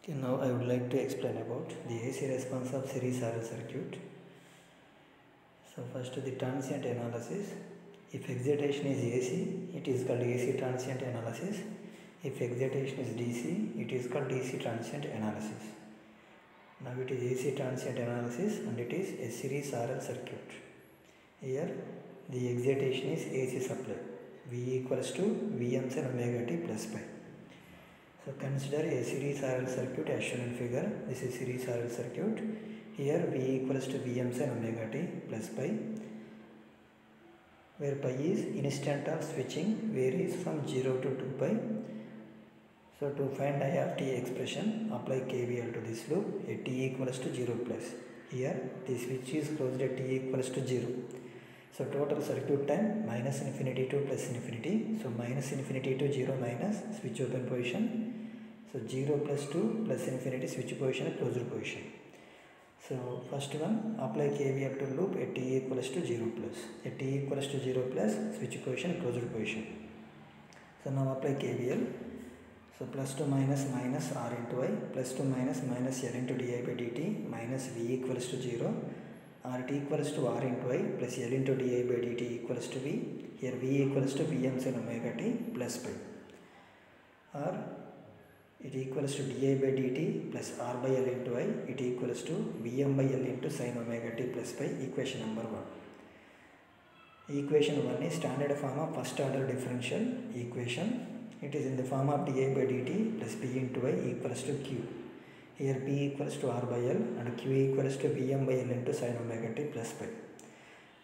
Okay, now I would like to explain about the AC response of series RL circuit. So first the transient analysis. If excitation is AC, it is called AC transient analysis. If excitation is DC, it is called DC transient analysis. Now it is AC transient analysis and it is a series RL circuit. Here the excitation is AC supply. V equals to Vm sin omega t plus pi. So consider a series RL circuit as shown in figure. This is series RL circuit. Here V equals to Vm sin omega t plus pi, where pi is instant of switching, varies from 0 to 2 pi. So to find I of t expression, apply KVL to this loop at t equals to 0 plus. Here the switch is closed at t equals to 0. So total circuit time minus infinity to plus infinity. So minus infinity to 0 minus switch open position. So 0 plus 2 plus infinity switch position closed position. So first one, apply KVL to loop at t equals to 0 plus. At t equals to 0 plus switch position closed position. So now apply KVL. So plus 2 minus minus r into I, plus 2 minus minus l into di by dt minus v equals to 0. Rt equals to r into I plus l into di by dt equals to v. Here v equals to Vm sin omega t plus pi. Or it equals to di by dt plus r by l into I. It equals to Vm by l into sin omega t plus pi. Equation number 1. Equation 1 is standard form of first order differential equation. It is in the form of di by dt plus p into I equals to q. Here p equals to r by l and q equals to Vm by l into sin omega t plus pi.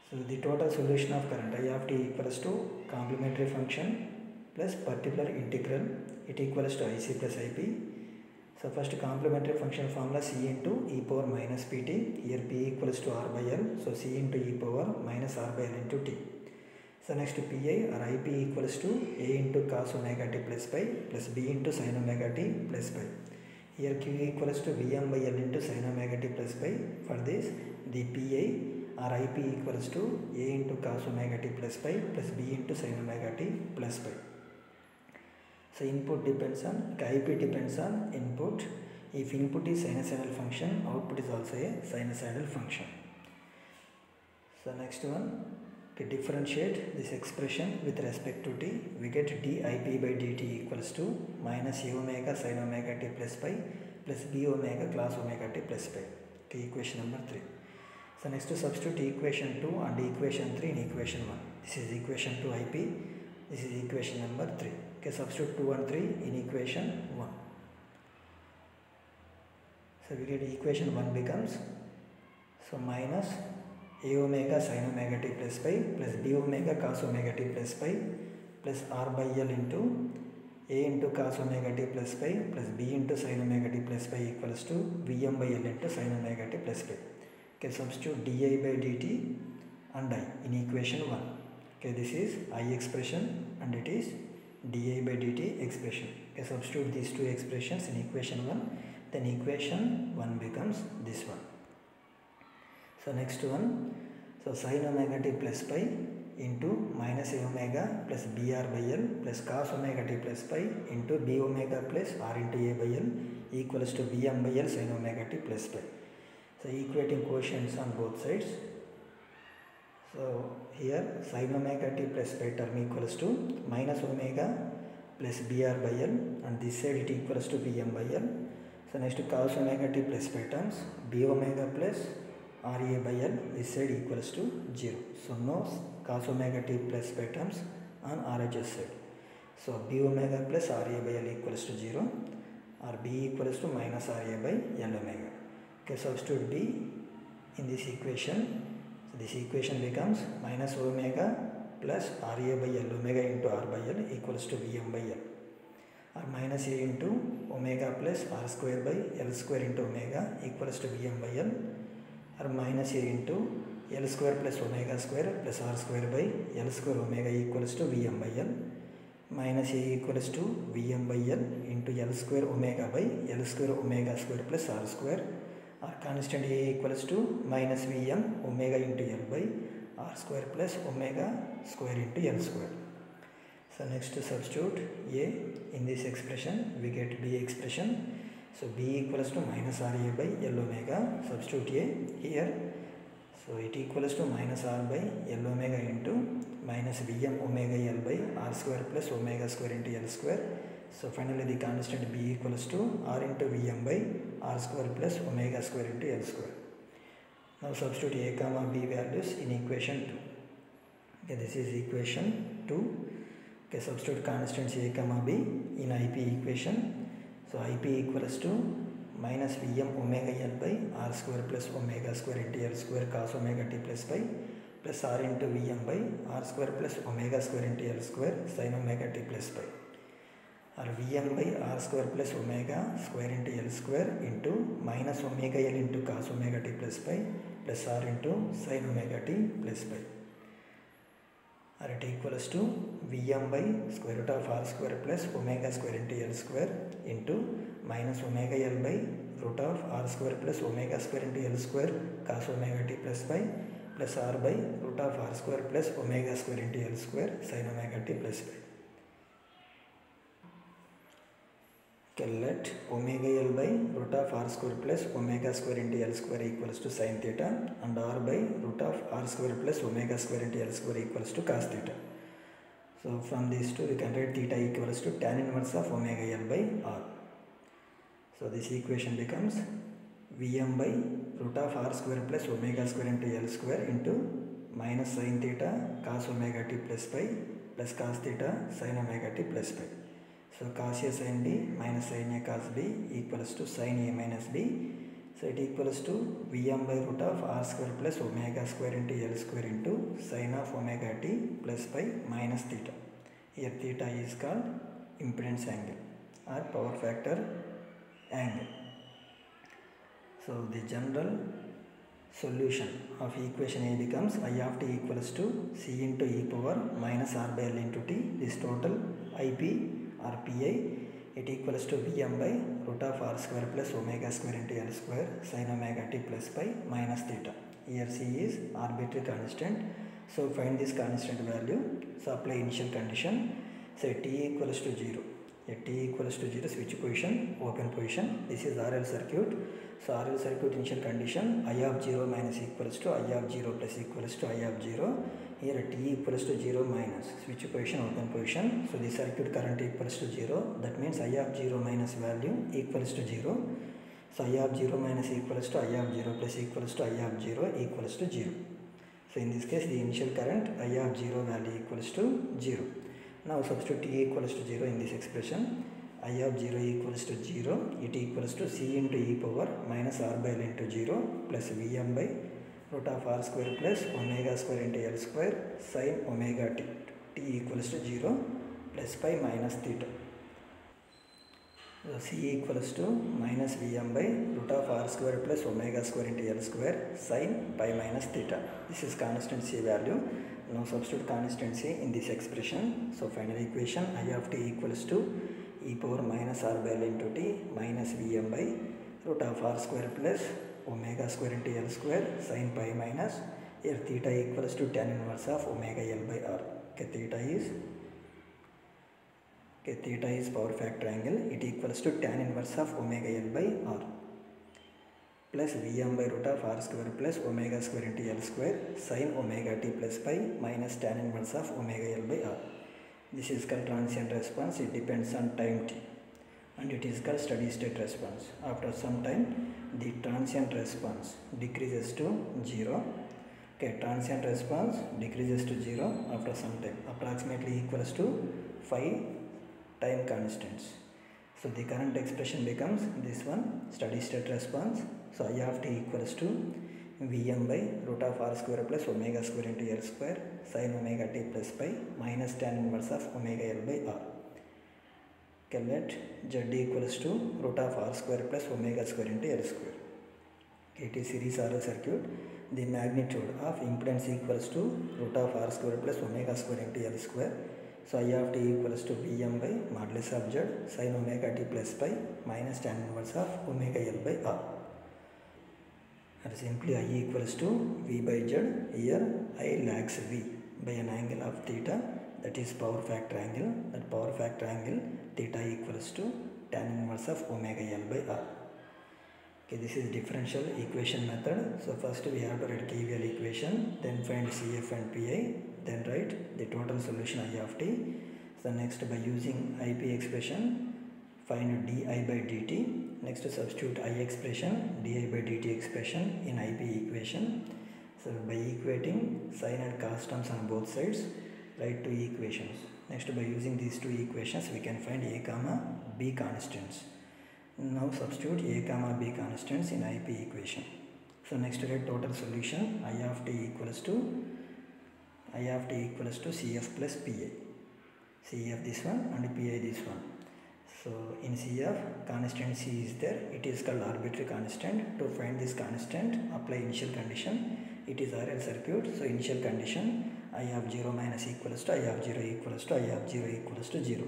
So the total solution of current I of t equals to complementary function plus particular integral. It equals to IC plus IP. So first complementary function formula c into e power minus pt. Here p equals to r by l. So c into e power minus r by l into t. So next pi or ip equals to a into cos omega t plus pi plus b into sin omega t plus pi. Here q equals to Vm by l into sin omega t plus pi. For this the pi or ip equals to a into cos omega t plus pi plus b into sin omega t plus pi. So input depends on, ip depends on input. If input is sinusoidal function, output is also a sinusoidal function. So next one, to differentiate this expression with respect to t, we get dip by dt equals to minus a omega sin omega t plus pi plus b omega cos omega t plus pi. Okay, equation number 3. So next to substitute equation 2 and equation 3 in equation 1. This is equation 2 ip, this is equation number 3. Okay, substitute 2 and 3 in equation 1. So we get equation 1 becomes, so minus a omega sin omega t plus pi plus b omega cos omega t plus pi plus r by l into a into cos omega t plus pi plus b into sin omega t plus pi equals to Vm by l into sin omega t plus pi. Okay, substitute di by dt and I in equation 1. Okay, this is I expression and it is di by dt expression. Okay, substitute these two expressions in equation 1, then equation 1 becomes this one. So next one, so sin omega t plus pi into minus a omega plus br by l plus cos omega t plus pi into b omega plus r into a by l equals to Vm by l sin omega t plus pi. So equating quotients on both sides. So here sin omega t plus pi term equals to minus omega plus br by l and this side it equals to Vm by l. So next to cos omega t plus pi terms b omega plus Ra by L, this side equals to 0. So no cos omega t plus pi terms on RHS side. So b omega plus Ra by L equals to 0 or b equals to minus Ra by L omega. Okay, substitute b in this equation. So this equation becomes minus omega plus Ra by L omega into r by L equals to Vm by L. Or minus a into omega plus r square by L square into omega equals to Vm by L. Or minus a into L square plus omega square plus r square by L square omega equals to Vm by L. Minus a equals to Vm by L into L square omega by L square omega square plus r square. Or constant a equals to minus Vm omega into L by r square plus omega square into L square. So next to substitute a in this expression, we get b expression. So B equals to minus RA by L omega. Substitute A here. So it equals to minus R by L omega into minus Vm omega L by R square plus omega square into L square. So finally the constant B equals to R into Vm by R square plus omega square into L square. Now substitute A comma B values in equation 2. Okay, this is equation 2. Okay, substitute constants A comma B in IP equation. So IP equals to minus Vm omega L by R square plus omega square into L square cos omega t plus pi plus R into Vm by R square plus omega square into L square sin omega t plus pi, or Vm by R square plus omega square into L square into minus omega L into cos omega t plus pi plus R into sin omega t plus pi, or it equals to Vm by square root of R square plus omega square into L square into minus omega L by root of R square plus omega square into L square cos omega t plus pi plus R by root of R square plus omega square into L square sin omega t plus pi. Okay, let omega L by root of R square plus omega square into L square equals to sin theta and R by root of R square plus omega square into L square equals to cos theta. So from these two we can write theta equals to tan inverse of omega L by R. So this equation becomes Vm by root of R square plus omega square into L square into minus sin theta cos omega t plus pi plus cos theta sin omega t plus pi. So cos A sin B minus sin A cos B equals to sin A minus B. So it equals to Vm by root of R square plus omega square into L square into sin of omega t plus pi minus theta. Here theta is called impedance angle or power factor angle. So the general solution of equation A becomes I of t equals to C into e power minus R by L into t. This total IP or Pi, it equals to Vm by root of R square plus omega square into L square sin omega t plus pi minus theta. Here C is arbitrary constant. So find this constant value. So apply initial condition. Say t equals to 0. At t equals to 0, switch position, open position. This is RL circuit. So RL circuit initial condition I of 0 minus equals to I of 0 plus equals to I of 0. Here t equals to 0 minus switch position, open position. So the circuit current equals to 0. That means I of 0 minus value equals to 0. So I of 0 minus equals to I of 0 plus equals to I of 0 equals to 0. So in this case the initial current I of 0 value equals to 0. Now substitute t equals to 0 in this expression. I of 0 equals to 0. It equals to C into e power minus R by L into 0 plus Vm by root of R square plus omega square into L square sin omega t. T equals to 0 plus pi minus theta. So C equals to minus Vm by root of R square plus omega square into L square sin pi minus theta. This is constant C value. Now substitute constant C in this expression. So final equation I of t equals to e power minus R by L into t minus Vm by root of R square plus omega square into L square sin pi minus, here theta equals to tan inverse of omega L by R. Okay, theta is power factor angle. It equals to tan inverse of omega L by R plus Vm by root of R square plus omega square into L square sin omega t plus pi minus tan inverse of omega L by R. This is called transient response. It depends on time t, and it is called steady state response. After some time the transient response decreases to 0. Okay, transient response decreases to 0 after some time, approximately equals to 5 time constants. So the current expression becomes this one, steady state response. So I of t equals to Vm by root of R square plus omega square into L square sin omega t plus pi minus tan inverse of omega L by R. Okay, let Z equals to root of R square plus omega square into L square. Okay, it is series RL circuit. The magnitude of impedance equals to root of R square plus omega square into L square. So I of t equals to Vm by modulus of Z sin omega t plus pi minus tan inverse of omega L by R. Or simply I equals to V by Z. Here I lags V by an angle of theta, that is power factor angle. That power factor angle theta equals to tan inverse of omega L by R. Okay, this is differential equation method. So first we have to write KVL equation, then find CF and PI, then write the total solution I of t. So next, by using IP expression, find di by dt. Next, substitute I expression, di by dt expression in IP equation. So by equating sin and cos terms on both sides, write two equations. Next, by using these two equations, we can find a comma b constants. Now substitute a comma b constants in IP equation. So next, write total solution I of t equals to CF plus PI. CF this one and PI this one. So in CF, constant C is there. It is called arbitrary constant. To find this constant, apply initial condition. It is RL circuit. So initial condition I of 0 minus equals to I of 0 equals to I of 0 equals to 0.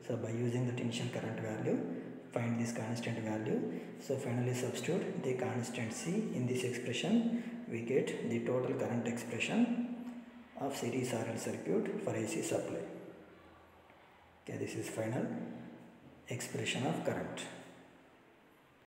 So by using that initial current value, find this constant value. So finally substitute the constant C in this expression. We get the total current expression of series RL circuit for AC supply. Okay, this is final expression of current.